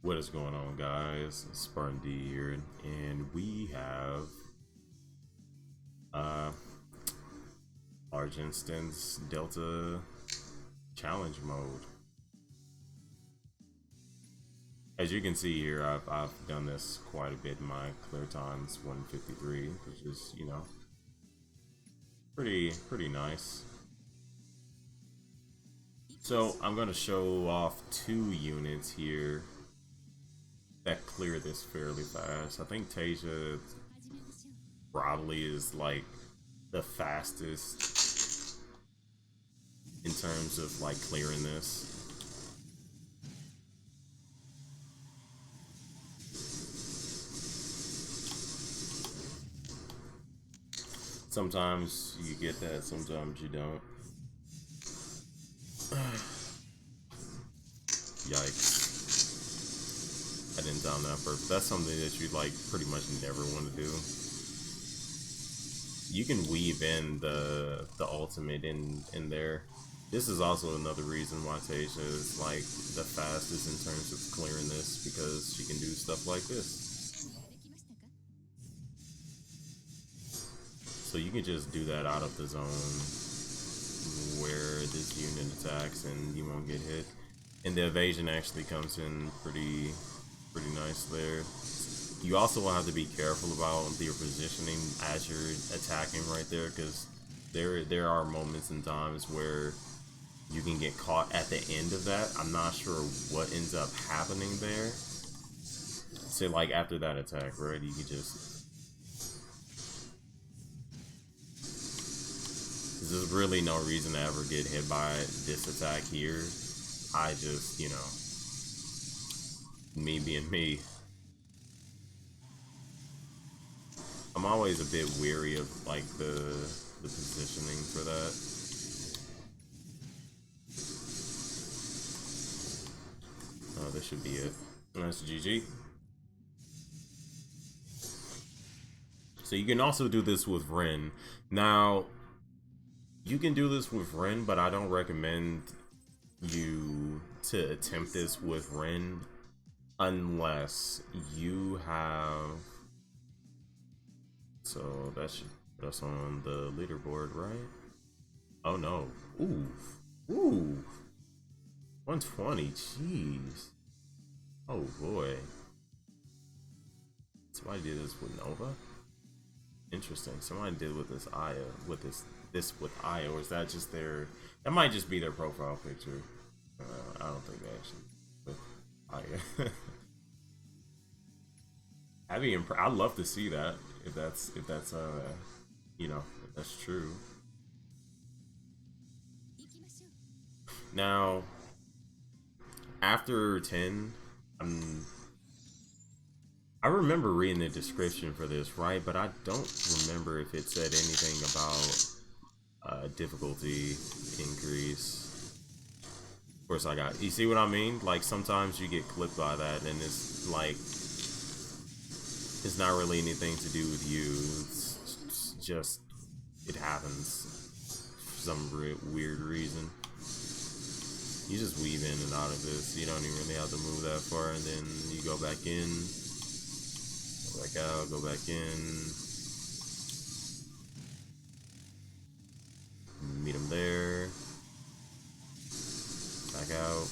What is going on, guys? Spartan D here, and we have uh large instance Delta challenge mode. As you can see here, I've done this quite a bit in my clear times 153, which is, pretty nice. So I'm gonna show off two units here that clear this fairly fast. I think Taysia probably is like the fastest in terms of like clearing this. Sometimes you get that, sometimes you don't. Yikes. I didn't down that purpose. That's something that you like pretty much never want to do. You can weave in the ultimate in there. This is also another reason why Taysia is like the fastest in terms of clearing this, because she can do stuff like this. So you can just do that out of the zone where this unit attacks and you won't get hit. And the evasion actually comes in pretty nice there. You also will have to be careful about your positioning as you're attacking right there, because there are moments and times where you can get caught at the end of that. I'm not sure what ends up happening there. So like after that attack, right, you can just... There's really no reason to ever get hit by this attack here. I just, me being me, I'm always a bit weary of like the positioning for that. Oh, this should be it. That's GG. So you can also do this with Rin. Now, you can do this with Rin, but I don't recommend you to attempt this with Rin unless you have... So that should put us on the leaderboard, right? Oh no. Ooh. Ooh. 120. Jeez. Oh boy. Somebody did this with Nova? Interesting. Somebody did with this Aya, with this with Aya, or is that just their... That might just be their profile picture. I don't think they actually with Aya. I'd love to see that if that's if that's true. Now, after 10, I remember reading the description for this, right? But I don't remember if it said anything about difficulty increase. Of course, you see what I mean? Like sometimes you get clipped by that, and it's like it's not really anything to do with you. It's just it happens for some weird reason. You just weave in and out of this. You don't even really have to move that far, and then you go back in. Back out, go back in, meet him there, back out.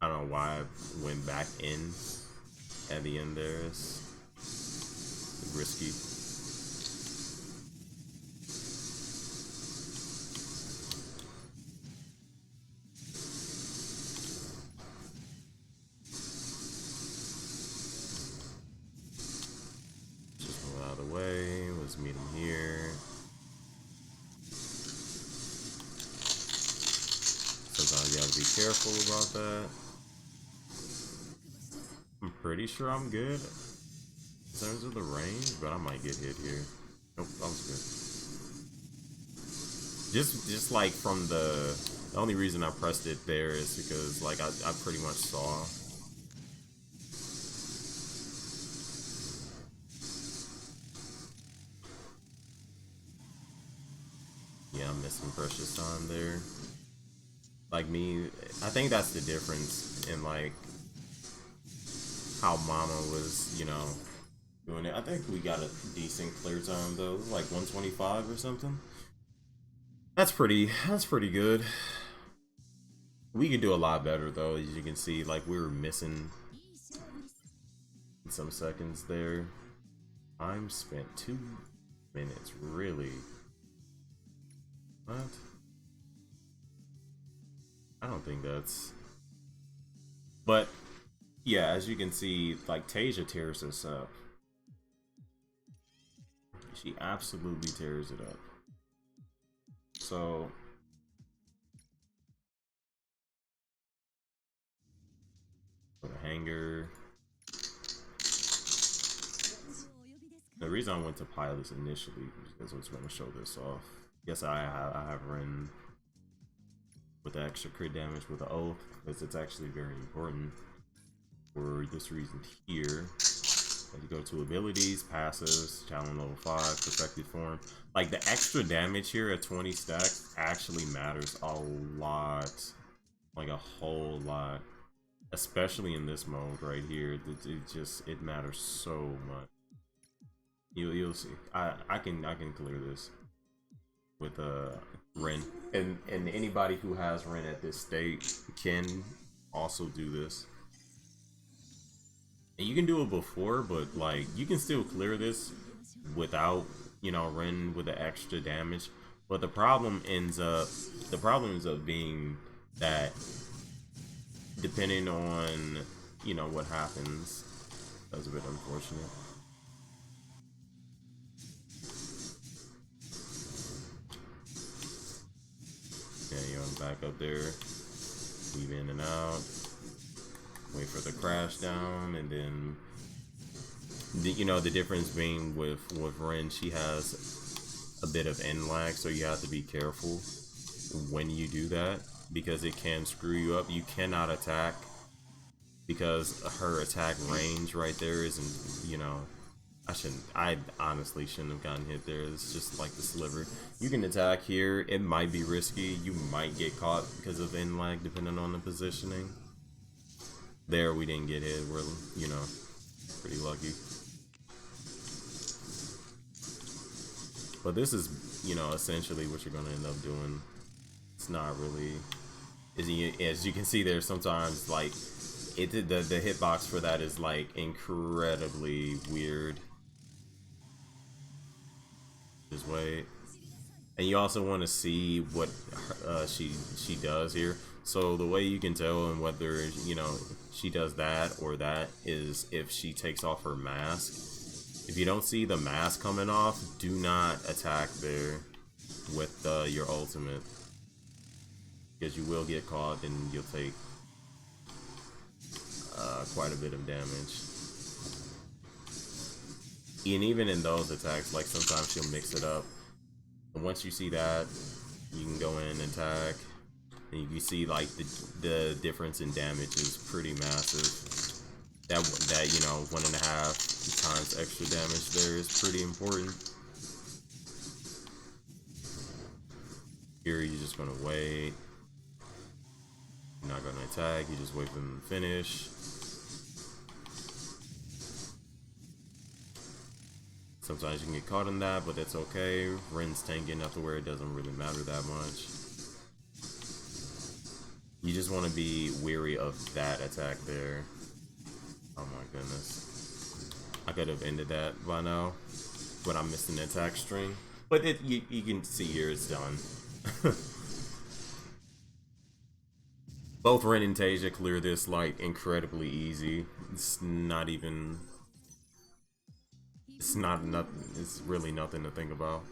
I don't know why I went back in at the end there. It's risky. Let's meet him here. Sometimes you have to be careful about that. I'm pretty sure I'm good in terms of the range, but I might get hit here. Nope, that was good. Just like from the only reason I pressed it there is because like I pretty much saw. Yeah, I'm missing precious time there. Like me, I think that's the difference in like how Mama was, you know, doing it. I think we got a decent clear time though, like 125 or something. That's pretty good. We could do a lot better though, as you can see, like we were missing some seconds there. Time spent 2 minutes, really? What? I don't think that's... But, yeah, as you can see, like, Taysia tears this up. She absolutely tears it up. So... For the hanger... The reason I went to pilots initially was because I was going to show this off. Yes, I have Rin with the extra crit damage with the oath, because it's actually very important for this reason here. As you go to abilities, passives, challenge level 5, perfected form. Like the extra damage here at 20 stacks actually matters a lot, like a whole lot, especially in this mode right here. It matters so much. You'll see. I can clear this with Rin, and anybody who has Rin at this state can also do this. And you can do it before, but like you can still clear this without, you know, Rin with the extra damage. But the problem ends up being that depending on, you know, what happens, that's a bit unfortunate. Yeah, you're back up there, weave in and out, wait for the crash down, and then you know the difference being with Rin, she has a bit of end lag, so you have to be careful when you do that because it can screw you up. You cannot attack because her attack range right there isn't, you know, I honestly shouldn't have gotten hit there. It's just like the sliver. You can attack here. It might be risky. You might get caught because of end lag depending on the positioning. There we didn't get hit. We're, you know, pretty lucky. But this is, you know, essentially what you're going to end up doing. It's not really... As you can see there, sometimes, like, the hitbox for that is, like, incredibly weird. Just wait. And you also want to see what she does here. So the way you can tell and whether, you know, she does that or that is if she takes off her mask. If you don't see the mask coming off, do not attack there with your ultimate, because you will get caught and you'll take quite a bit of damage. And even in those attacks, like sometimes she'll mix it up. And once you see that, you can go in and attack, and you can see like the difference in damage is pretty massive. That you know, 1.5 times extra damage there is pretty important. Here you're just gonna wait. You're not gonna attack. You just wait for them to finish. Sometimes you can get caught in that, but that's okay. Rin's tanky enough to where it doesn't really matter that much. You just want to be wary of that attack there. Oh my goodness. I could have ended that by now, but I missed an attack string. But you can see here it's done. Both Rin and Taysia clear this like incredibly easy. It's not even... It's not nothing. It's really nothing to think about.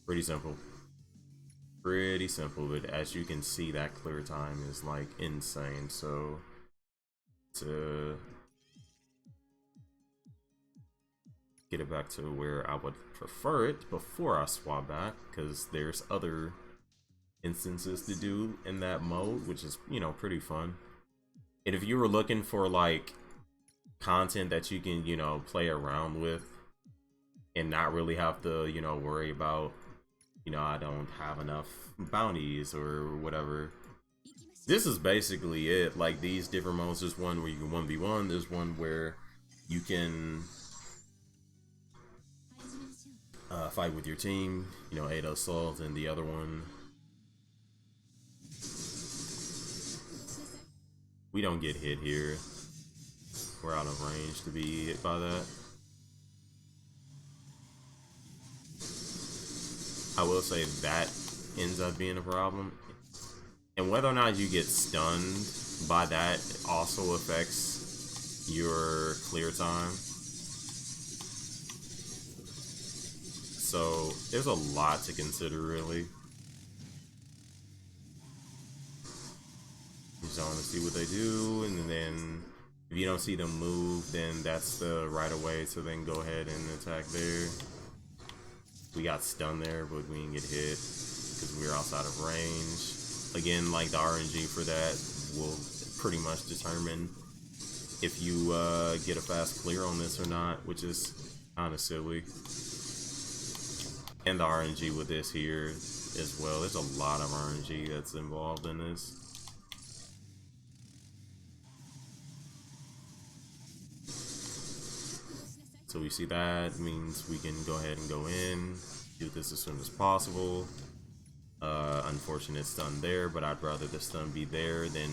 Pretty simple. Pretty simple, but as you can see, that clear time is like insane. So to get it back to where I would prefer it before I swap back, because there's other instances to do in that mode, which is, you know, pretty fun. And if you were looking for like content that you can, you know, play around with and not really have to, you know, worry about, you know, I don't have enough bounties or whatever, this is basically it. Like, these different modes, there's one where you can 1v1, there's one where you can fight with your team, you know, 8 assault, and the other one, we don't get hit here. We're out of range to be hit by that. I will say that ends up being a problem. And whether or not you get stunned by that also affects your clear time. So there's a lot to consider, really. You just want to see what they do, and then if you don't see them move, then that's the right of way to then go ahead and attack there. We got stunned there, but we didn't get hit because we were outside of range. Again, like, the RNG for that will pretty much determine if you get a fast clear on this or not, which is kind of silly. And the RNG with this here as well. There's a lot of RNG that's involved in this. So we see that means we can go ahead and go in, do this as soon as possible. Unfortunate stun there, but I'd rather the stun be there than,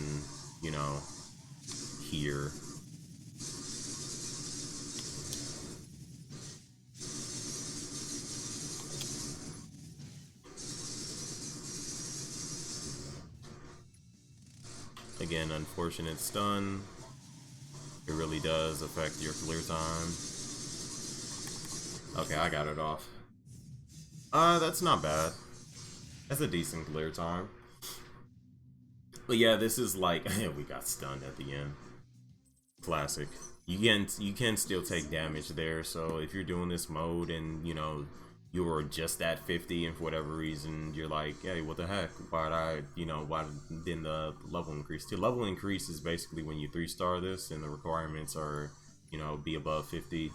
you know, here. Again, unfortunate stun. It really does affect your clear time. Okay, I got it off. That's not bad. That's a decent clear time. But yeah, this is like, we got stunned at the end. Classic. You can still take damage there, so if you're doing this mode and, you know, you were just at 50 and for whatever reason you're like, hey, what the heck, why didn't the level increase? The level increase is basically when you 3-star this, and the requirements are, you know, be above 50,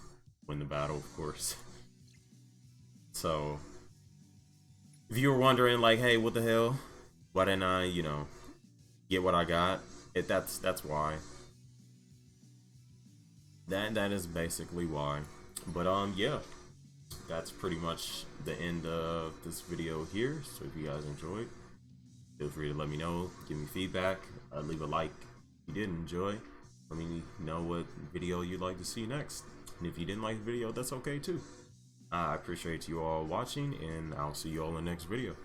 win the battle, of course. So if you were wondering, like, hey, what the hell, why didn't I, you know, get what I got, that's why. That is basically why. But yeah, that's pretty much the end of this video here. So if you guys enjoyed, feel free to let me know, give me feedback, leave a like if you did enjoy. Let me know what video you'd like to see next, and if you didn't like the video, that's okay too. I appreciate you all watching, and I'll see you all in the next video.